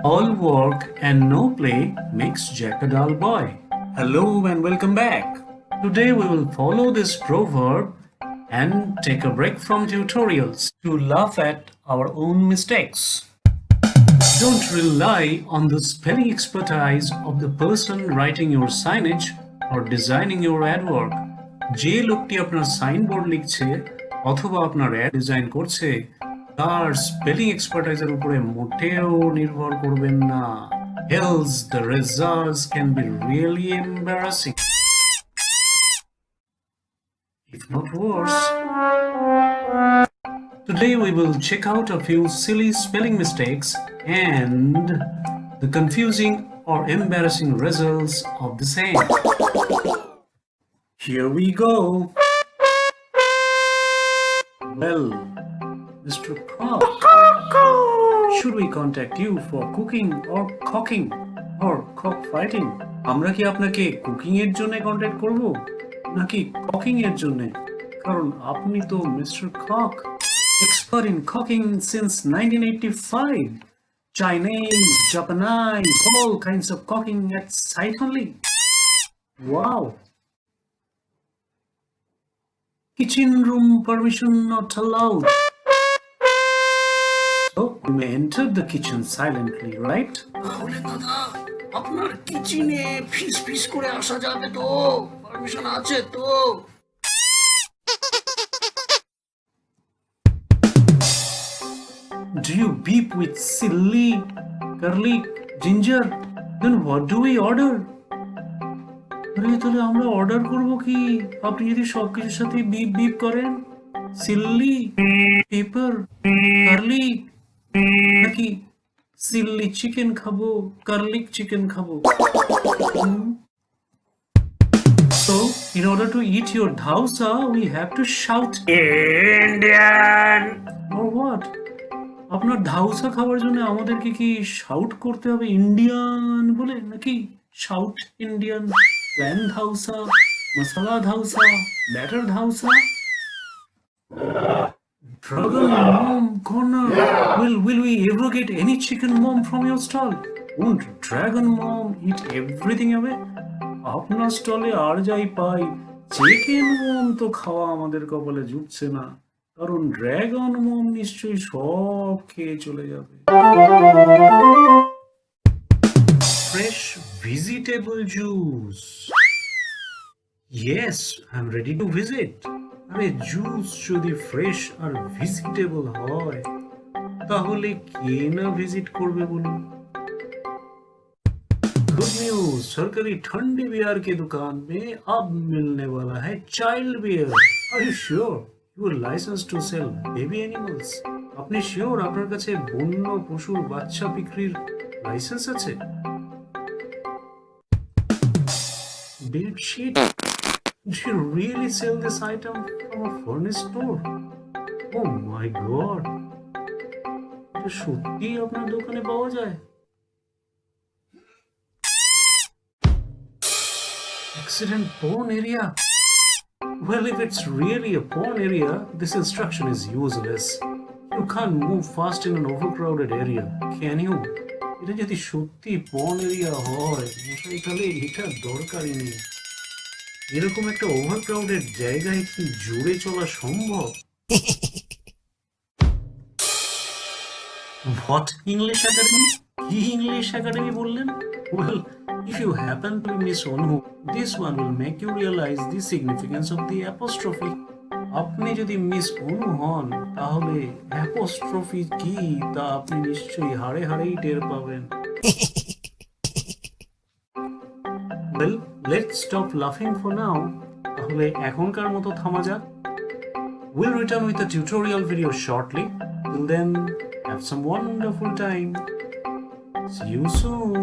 All work and no play makes Jack a dull boy. Hello and welcome back. Today we will follow this proverb and take a break from tutorials to laugh at our own mistakes. Don't rely on the spelling expertise of the person writing your signage or designing your adwork. যে লোকটি আপনার signboard লিখছে অথবা আপনার add design করছে তার spelling এক্সপার্টাইজের উপরে মোটেও নির্ভর করবেন না, else the results can be really embarrassing, if not worse. Today we will check out a few silly spelling mistakes and the confusing or embarrassing results of the same. Here we go. Well, Mr. Cross, should we contact you for cooking or cocking or cockfighting? আমরা কি আপনাকে cooking এর জন্য contact করব নাকি cocking এর জন্য? কারণ আপনি তো mister cook, expert in cooking since 1985. Chinese, Japanese, all kinds of cooking at sight only. Wow. Kitchen room permission not allowed. So you may enter the kitchen silently, right? তাহলে দাদা আপনার কিচেনে ফিস ফিস করে আসা যাবে তো? পারমিশন আছে তো? Do you beep with silly, garlic, ginger? Then what do we order? আরে তাহলে আমরা অর্ডার করব কি আপনি যদি সবকিছুর সাথে বিপ বিপ করেন? সিল্লি, পেপার, গার্লিক, নাকি সিল্লি চিকেন খাবো, গার্লিক চিকেন খাবো? So, in order to eat your dhausa, we have to shout Indian or what? আপনার ধাউসা খাওয়ার জন্য আমাদেরকে কি শাউট করতে হবে ইন্ডিয়ান বলে, নাকি shout Indian, plan ধাউসা, masala ধাউসা, batter ধাউসা? Dragon mom corner. Will we ever get any chicken mom from your stall? Won't dragon mom eat everything away? আপনার স্টলে আর যাই পাই চিকেন মম তো খাওয়া আমাদের কপালে জুটছে না, কারণ ড্রাগন মম নিশ্চয়ই সব খেয়ে চলে যাবে। Fresh vegetable juice. Yes, I'm ready to visit. আরে জুস যদি ফ্রেশ আর ভিজিটেবল হয় তাহলে কে না ভিজিট করবে বলুন? गुड न्यूज, सरकारी ठंडी बियर की दुकान में अब मिलने वाला है child bear. Are you sure you are licence to sell baby animals? আপনি শিওর আপনার কাছে বন্য পশুর বাচ্চা বিক্রির লাইসেন্স আছে? Bedsheet, do you really sell this item from a furniture store? Oh my god, এটা সত্যি আপনার দোকানে পাওয়া যায়? Accident porn area? Well, if it's really a porn area, this instruction is useless. You can't move fast in an overcrowded area, can you? এটা যদি সত্যি porn area হয় তাহলে এটা দরকারই নেই। এরকম একটা ওভারক্রাউডেড জায়গায় কি জোরে চলা সম্ভব? What English Academy? কি English Academy বললেন? Well, if you happen to be Miss Onu, this one will make you realize the significance of the apostrophe. আপনি যদি মিস অনু হন তাহলে অ্যাপোস্ট্রফি কি তা আপনি নিশ্চয়ই হাড়ে হাড়েই টের পাবেন। Well, let's stop laughing for now. তাহলে এখনকার মতো থামা যাক। We'll return with a tutorial video shortly. Till then, have some wonderful time. See you soon.